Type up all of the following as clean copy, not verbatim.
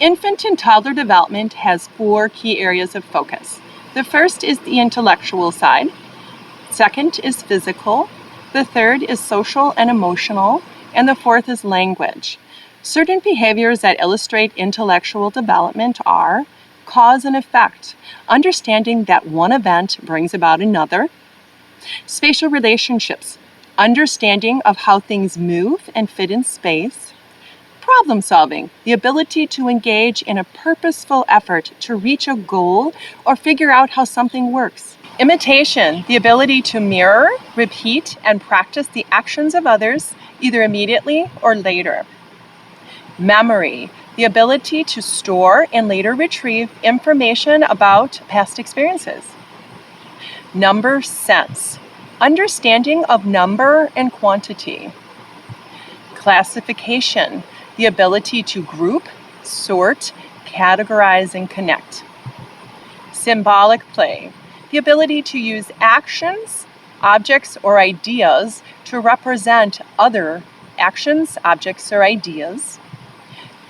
Infant and toddler development has 4 key areas of focus. The first is the intellectual side. Second is physical. The third is social and emotional. And the fourth is language. Certain behaviors that illustrate intellectual development are cause and effect, understanding that one event brings about another. Spatial relationships, understanding of how things move and fit in space. Problem solving, the ability to engage in a purposeful effort to reach a goal or figure out how something works. Imitation, the ability to mirror, repeat, and practice the actions of others, either immediately or later. Memory, the ability to store and later retrieve information about past experiences. Number sense, understanding of number and quantity. Classification, the ability to group, sort, categorize, and connect. Symbolic play, the ability to use actions, objects, or ideas to represent other actions, objects, or ideas.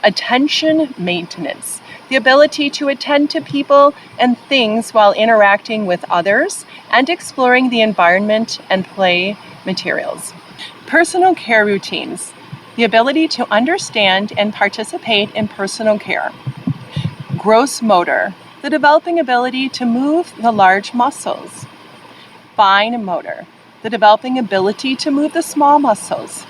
Attention maintenance, the ability to attend to people and things while interacting with others and exploring the environment and play materials. Personal care routines, the ability to understand and participate in personal care. Gross motor, the developing ability to move the large muscles. Fine motor, the developing ability to move the small muscles.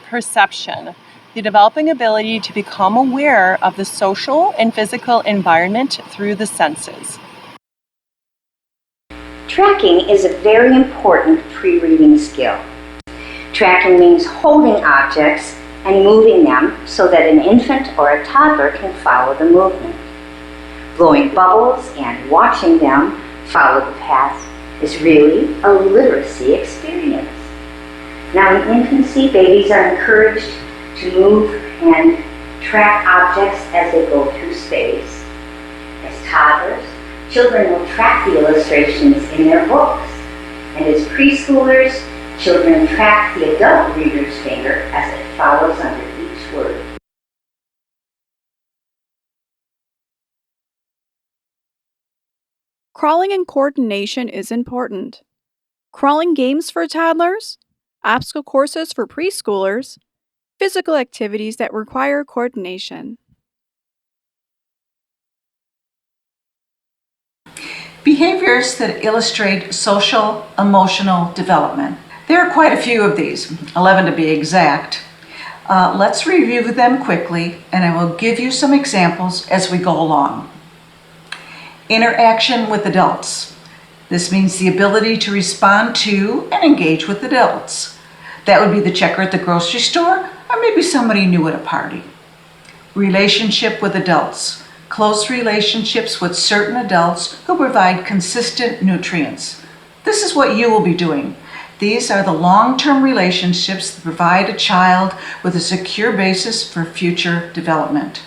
Perception, the developing ability to become aware of the social and physical environment through the senses. Tracking is a very important pre-reading skill. Tracking means holding objects and moving them so that an infant or a toddler can follow the movement. Blowing bubbles and watching them follow the path is really a literacy experience. Now in infancy, babies are encouraged to move and track objects as they go through space. As toddlers, children will track the illustrations in their books. And as preschoolers, children track the adult reader's finger as it follows under each word. Crawling and coordination is important. Crawling games for toddlers, obstacle courses for preschoolers, physical activities that require coordination. Behaviors that illustrate social, emotional development. There are quite a few of these, 11 to be exact. Let's review them quickly, and I will give you some examples as we go along. Interaction with adults. This means the ability to respond to and engage with adults. That would be the checker at the grocery store, or maybe somebody new at a party. Relationship with adults. Close relationships with certain adults who provide consistent nutrients. This is what you will be doing. These are the long-term relationships that provide a child with a secure basis for future development.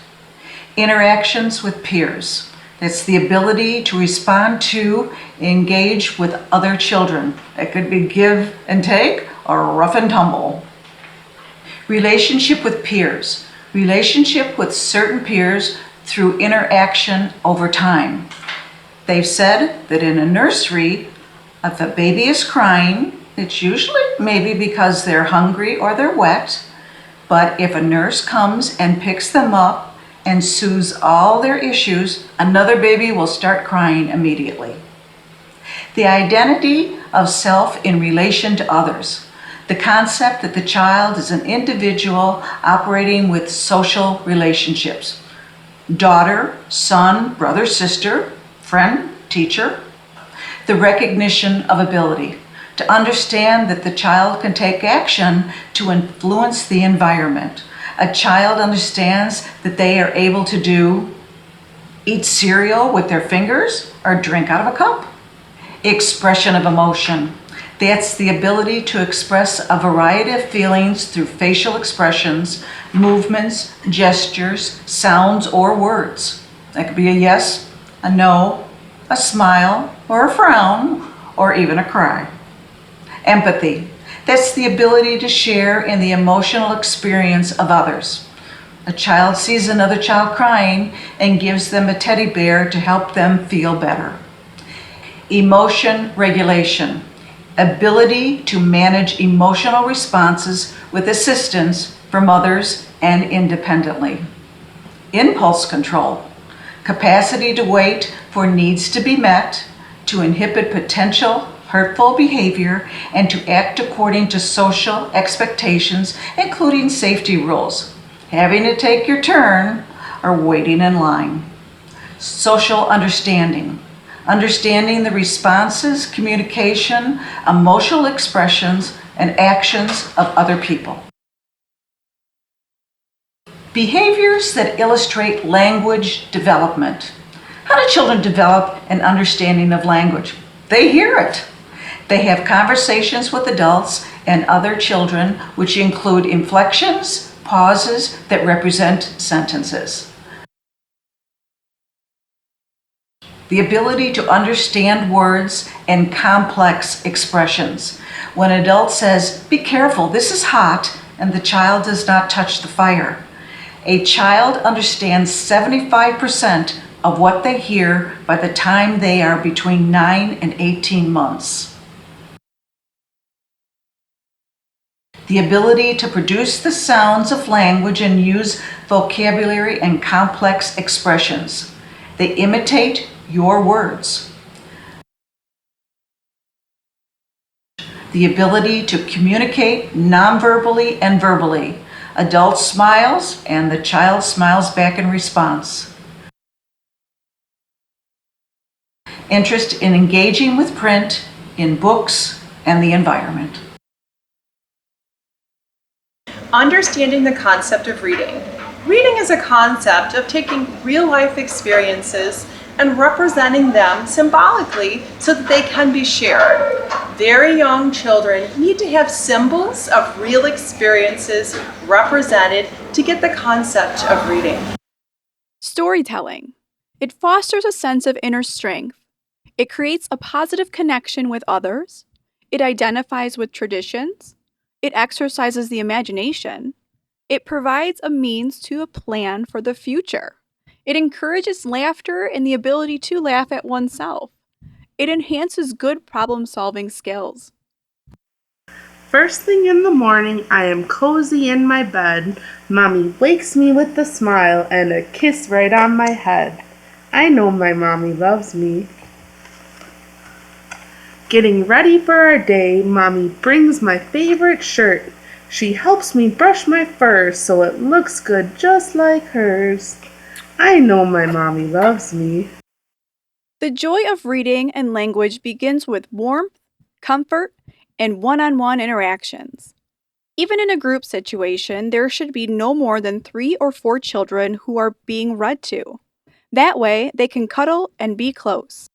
Interactions with peers. That's the ability to respond to, engage with other children. It could be give and take or rough and tumble. Relationship with peers. Relationship with certain peers through interaction over time. They've said that in a nursery, if a baby is crying, it's usually maybe because they're hungry or they're wet, but if a nurse comes and picks them up and soothes all their issues, another baby will start crying immediately. The identity of self in relation to others. The concept that the child is an individual operating with social relationships. Daughter, son, brother, sister, friend, teacher. The recognition of ability. To understand that the child can take action to influence the environment. A child understands that they are able to eat cereal with their fingers or drink out of a cup. Expression of emotion. That's the ability to express a variety of feelings through facial expressions, movements, gestures, sounds, or words. That could be a yes, a no, a smile, or a frown, or even a cry. Empathy. That's the ability to share in the emotional experience of others. A child sees another child crying and gives them a teddy bear to help them feel better. Emotion regulation. Ability to manage emotional responses with assistance from others and independently. Impulse control. Capacity to wait for needs to be met, to inhibit potential hurtful behavior, and to act according to social expectations, including safety rules, having to take your turn, or waiting in line. Social understanding. Understanding the responses, communication, emotional expressions, and actions of other people. Behaviors that illustrate language development. How do children develop an understanding of language? They hear it. They have conversations with adults and other children, which include inflections, pauses that represent sentences. The ability to understand words and complex expressions. When an adult says, "Be careful, this is hot," and the child does not touch the fire, a child understands 75% of what they hear by the time they are between 9 and 18 months. The ability to produce the sounds of language and use vocabulary and complex expressions. They imitate your words. The ability to communicate nonverbally and verbally. Adult smiles and the child smiles back in response. Interest in engaging with print, in books, and the environment. Understanding the concept of reading. Reading is a concept of taking real-life experiences and representing them symbolically so that they can be shared. Very young children need to have symbols of real experiences represented to get the concept of reading. Storytelling. It fosters a sense of inner strength. It creates a positive connection with others. It identifies with traditions. It exercises the imagination. It provides a means to a plan for the future. It encourages laughter and the ability to laugh at oneself. It enhances good problem-solving skills. First thing in the morning, I am cozy in my bed. Mommy wakes me with a smile and a kiss right on my head. I know my mommy loves me. Getting ready for our day, Mommy brings my favorite shirt. She helps me brush my fur so it looks good just like hers. I know my mommy loves me. The joy of reading and language begins with warmth, comfort, and one-on-one interactions. Even in a group situation, there should be no more than 3 or 4 children who are being read to. That way, they can cuddle and be close.